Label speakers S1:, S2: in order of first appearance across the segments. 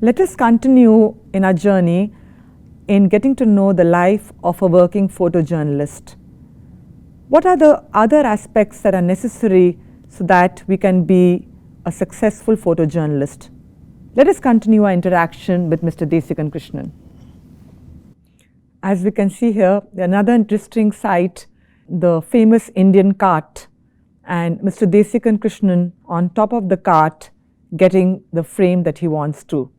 S1: Let us continue in our journey in getting to know the life of a working photojournalist. What are the other aspects that are necessary so that we can be a successful photojournalist? Let us continue our interaction with Mr. Desikan Krishnan. As we can see here, another interesting sight, the famous Indian cart, and Mr. Desikan Krishnan on top of the cart getting the frame that he wants to.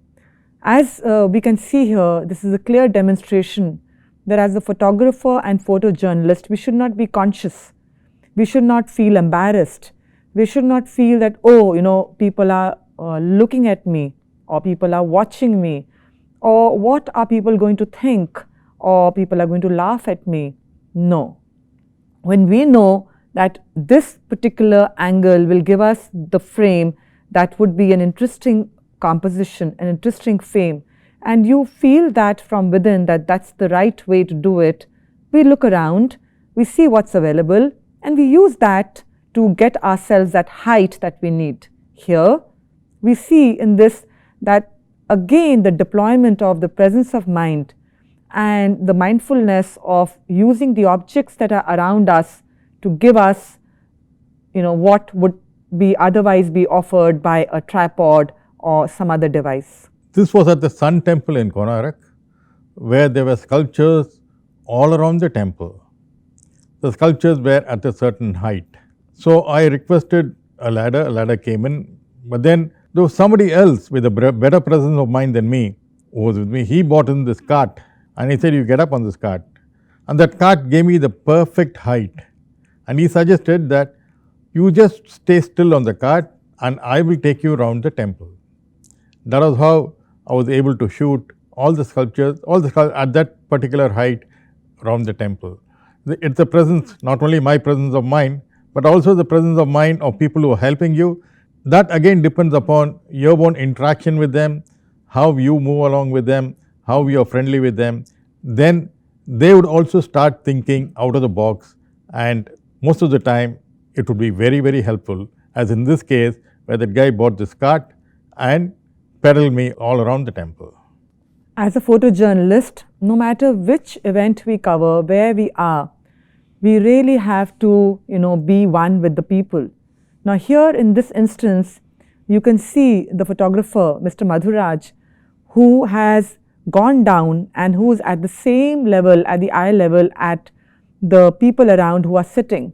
S1: As we can see here, this is a clear demonstration that as a photographer and photojournalist, we should not be conscious. We should not feel embarrassed. We should not feel that, oh, people are looking at me, or people are watching me, or what are people going to think, or people are going to laugh at me. No. When we know that this particular angle will give us the frame that would be an interesting composition, an interesting frame, and you feel that from within that that's the right way to do it, we look around, we see what's available, and we use that to get ourselves that height that we need. Here we see in this that again the deployment of the presence of mind and the mindfulness of using the objects that are around us to give us what would be otherwise be offered by a tripod or some other device.
S2: This was at the Sun Temple in Konark, where there were sculptures all around the temple. The sculptures were at a certain height. So I requested a ladder came in, but then there was somebody else with a better presence of mind than me who was with me. He bought in this cart and he said, you get up on this cart. And that cart gave me the perfect height. And he suggested that you just stay still on the cart and I will take you around the temple. That was how I was able to shoot all the sculptures at that particular height around the temple. It's a presence, not only my presence of mind, but also the presence of mind of people who are helping you. That again depends upon your own interaction with them, how you move along with them, how you are friendly with them. Then they would also start thinking out of the box, and most of the time it would be very, very helpful, as in this case where that guy bought this cart and pedaled me all around the temple.
S1: As a photojournalist, no matter which event we cover, where we are, we really have to be one with the people. Now here in this instance, you can see the photographer, Mr. Madhuraj, who has gone down and who is at the same level, at the eye level, at the people around who are sitting.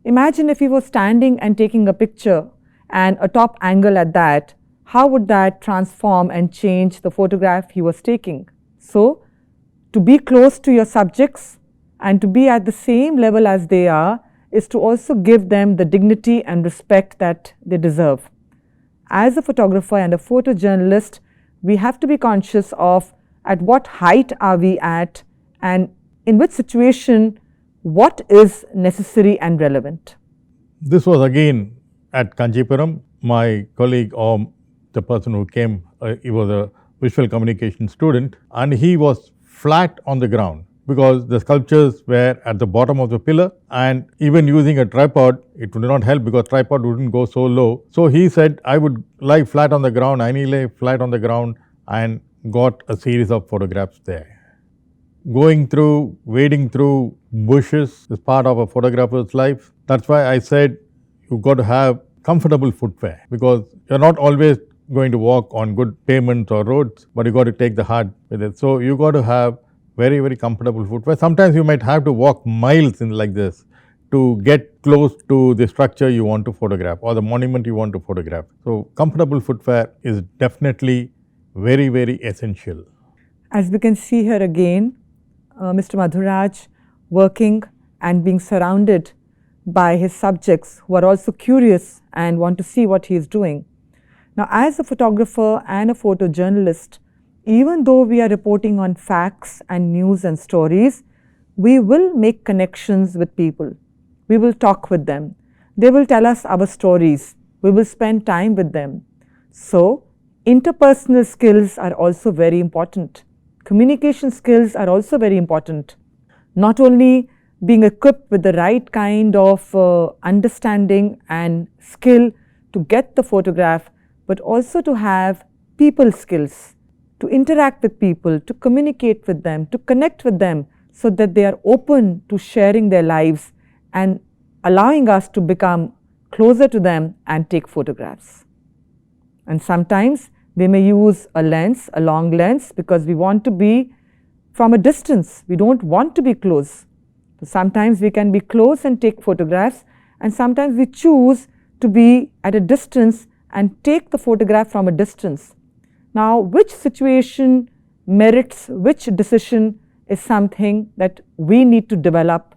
S1: Imagine if he was standing and taking a picture and a top angle at that, how would that transform and change the photograph he was taking? So, to be close to your subjects and to be at the same level as they are is to also give them the dignity and respect that they deserve. As a photographer and a photojournalist, we have to be conscious of at what height are we at and in which situation what is necessary and relevant.
S2: This was again at Kanchipuram. My colleague or the person who came, he was a visual communication student, and he was flat on the ground because the sculptures were at the bottom of the pillar, and even using a tripod, it would not help because tripod wouldn't go so low. So he said, I would lie flat on the ground, and he lay flat on the ground and got a series of photographs there. Wading through bushes is part of a photographer's life. That's why I said you've got to have comfortable footwear, because you're not always going to walk on good pavements or roads, but you got to take the heart with it. So you got to have very, very comfortable footwear. Sometimes you might have to walk miles in like this to get close to the structure you want to photograph or the monument you want to photograph. So comfortable footwear is definitely very, very essential.
S1: As we can see here again, Mr. Madhuraj working and being surrounded by his subjects who are also curious and want to see what he is doing. Now, as a photographer and a photojournalist, even though we are reporting on facts and news and stories, we will make connections with people. We will talk with them. They will tell us our stories. We will spend time with them. So, interpersonal skills are also very important. Communication skills are also very important. Not only being equipped with the right kind of understanding and skill to get the photograph, but also to have people skills, to interact with people, to communicate with them, to connect with them, so that they are open to sharing their lives and allowing us to become closer to them and take photographs. And sometimes we may use a lens, a long lens, because we want to be from a distance. We don't want to be close. So sometimes we can be close and take photographs, and sometimes we choose to be at a distance and take the photograph from a distance. Now, which situation merits which decision is something that we need to develop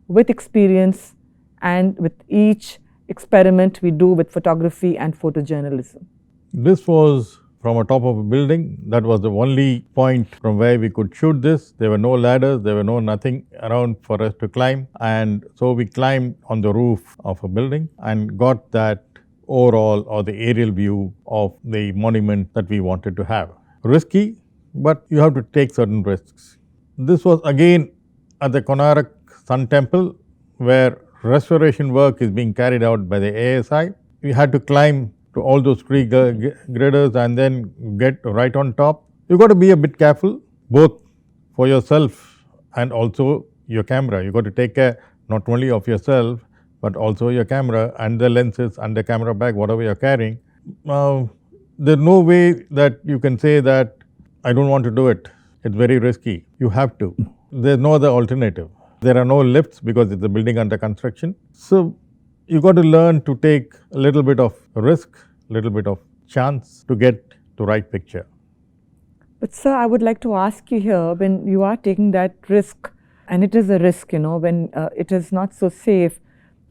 S1: with experience and with each experiment we do with photography and photojournalism.
S2: This was from a top of a building. That was the only point from where we could shoot this. There were no ladders, there were no nothing around for us to climb, and so we climbed on the roof of a building and got that overall or the aerial view of the monument that we wanted to have. Risky, but you have to take certain risks. This was again at the Konark Sun Temple, where restoration work is being carried out by the ASI. We had to climb to all those tree girders and then get right on top. You got to be a bit careful, both for yourself and also your camera. You got to take care not only of yourself, but also your camera and the lenses and the camera bag, whatever you're carrying. There's no way that you can say that I don't want to do it. It's very risky. You have to. There's no other alternative. There are no lifts because it's a building under construction. So you got to learn to take a little bit of risk, a little bit of chance to get the right picture.
S1: But sir, I would like to ask you here, when you are taking that risk, and it is a risk, when it is not so safe,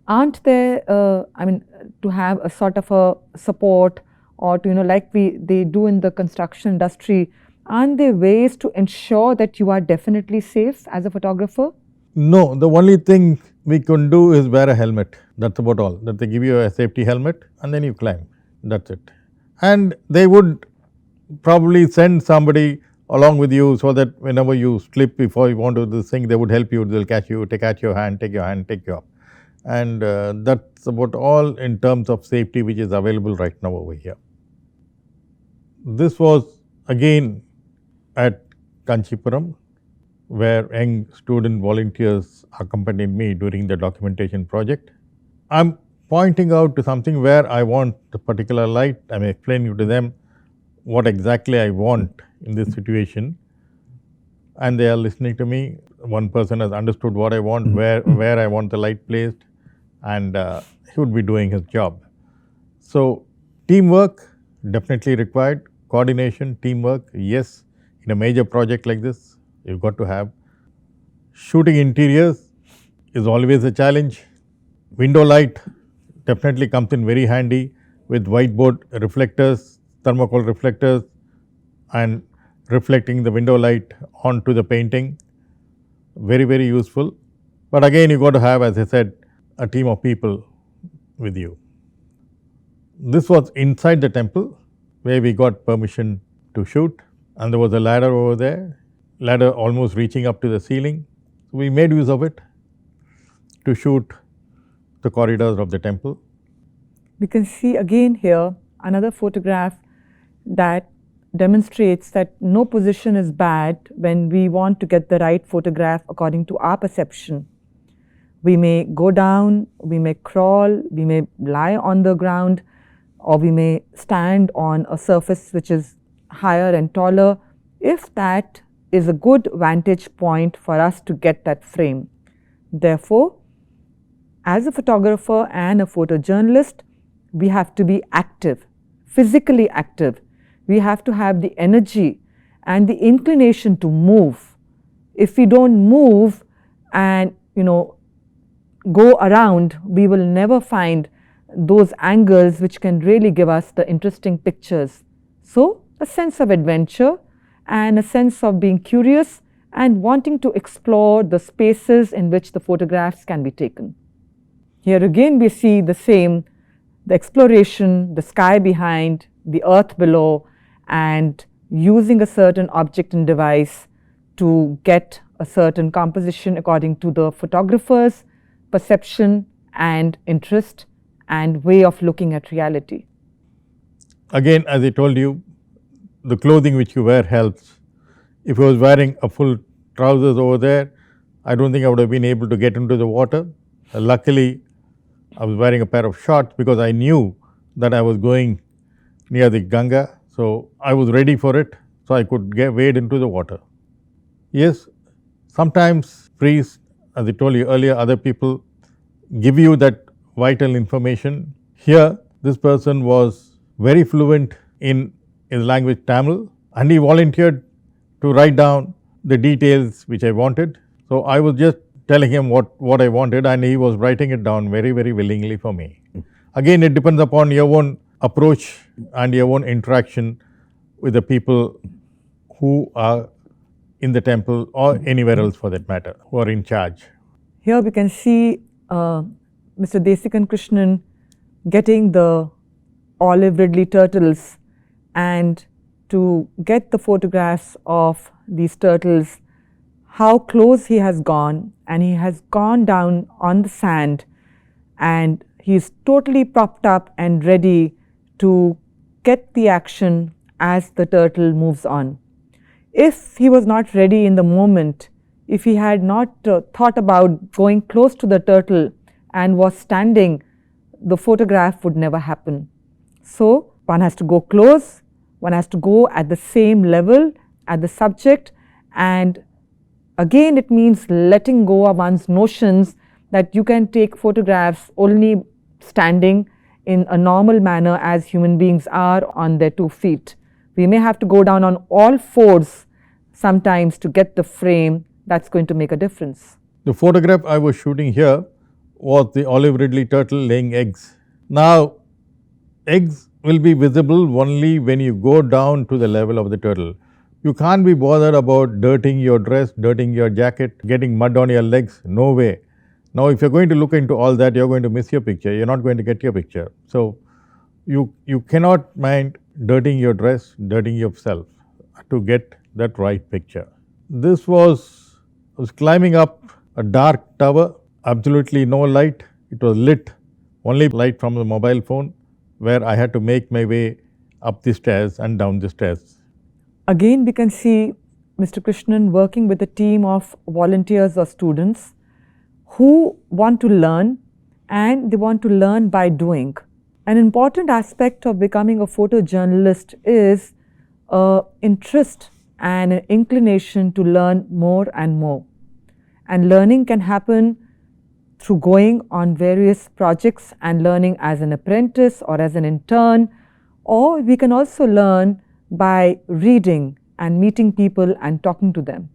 S1: aren't there, to have a sort of a support, or to, like they do in the construction industry, aren't there ways to ensure that you are definitely safe as a photographer?
S2: No, the only thing we can do is wear a helmet. That's about all. That they give you a safety helmet and then you climb. That's it. And they would probably send somebody along with you so that whenever you slip before you want to do this thing, they would help you. They'll catch you, take your hand, take you up. And that's about all in terms of safety which is available right now over here. This was again at Kanchipuram, where young student volunteers accompanied me during the documentation project. I'm pointing out to something where I want the particular light. I'm explaining to them what exactly I want in this situation, and they are listening to me. One person has understood what I want, where I want the light placed, and he would be doing his job. So teamwork definitely required, coordination, teamwork, yes. In a major project like this, you've got to have. Shooting interiors is always a challenge. Window light definitely comes in very handy with whiteboard reflectors, thermocol reflectors, and reflecting the window light onto the painting. Very, very useful. But again, you got to have, as I said, a team of people with you. This was inside the temple where we got permission to shoot, and there was a ladder over there, ladder almost reaching up to the ceiling. So we made use of it to shoot the corridors of the temple.
S1: We can see again here another photograph that demonstrates that no position is bad when we want to get the right photograph according to our perception. We may go down, we may crawl, we may lie on the ground, or we may stand on a surface which is higher and taller, if that is a good vantage point for us to get that frame. Therefore, as a photographer and a photojournalist, we have to be active, physically active. We have to have the energy and the inclination to move. If we don't move and go around, we will never find those angles which can really give us the interesting pictures. So, a sense of adventure and a sense of being curious and wanting to explore the spaces in which the photographs can be taken. Here again we see the same, the exploration, the sky behind, the earth below, and using a certain object and device to get a certain composition according to the photographer's perception and interest and way of looking at reality.
S2: Again, as I told you, the clothing which you wear helps. If I was wearing a full trousers over there, I don't think I would have been able to get into the water. Luckily, I was wearing a pair of shorts because I knew that I was going near the Ganga. So, I was ready for it, so I could wade into the water. Yes, sometimes priests, as I told you earlier, other people give you that vital information. Here, this person was very fluent in his language Tamil, and he volunteered to write down the details which I wanted. So, I was just telling him what I wanted, and he was writing it down very, very willingly for me. Again, it depends upon your own approach and your own interaction with the people who are in the temple or anywhere else for that matter, who are in charge.
S1: Here we can see Mr. Desikan Krishnan getting the olive ridley turtles, and to get the photographs of these turtles, how close he has gone, and he has gone down on the sand and he is totally propped up and ready to get the action as the turtle moves on. If he was not ready in the moment, if he had not thought about going close to the turtle and was standing, the photograph would never happen. So, one has to go close, one has to go at the same level at the subject, and again it means letting go of one's notions that you can take photographs only standing in a normal manner as human beings are on their 2 feet. We may have to go down on all fours sometimes to get the frame. That's going to make a difference.
S2: The photograph I was shooting here was the olive ridley turtle laying eggs. Now, eggs will be visible only when you go down to the level of the turtle. You can't be bothered about dirtying your dress, dirtying your jacket, getting mud on your legs, no way. Now, if you're going to look into all that, you're going to miss your picture, you're not going to get your picture. So, you cannot mind dirtying your dress, dirtying yourself to get that right picture. This was climbing up a dark tower, absolutely no light. It was lit, only light from the mobile phone, where I had to make my way up the stairs and down the stairs.
S1: Again, we can see Mr. Krishnan working with a team of volunteers or students who want to learn, and they want to learn by doing. An important aspect of becoming a photojournalist is interest and an inclination to learn more and more. And learning can happen through going on various projects and learning as an apprentice or as an intern, or we can also learn by reading and meeting people and talking to them.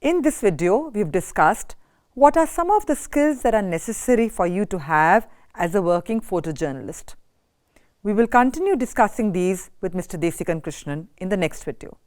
S1: In this video, we have discussed what are some of the skills that are necessary for you to have as a working photojournalist. We will continue discussing these with Mr. Desikan Krishnan in the next video.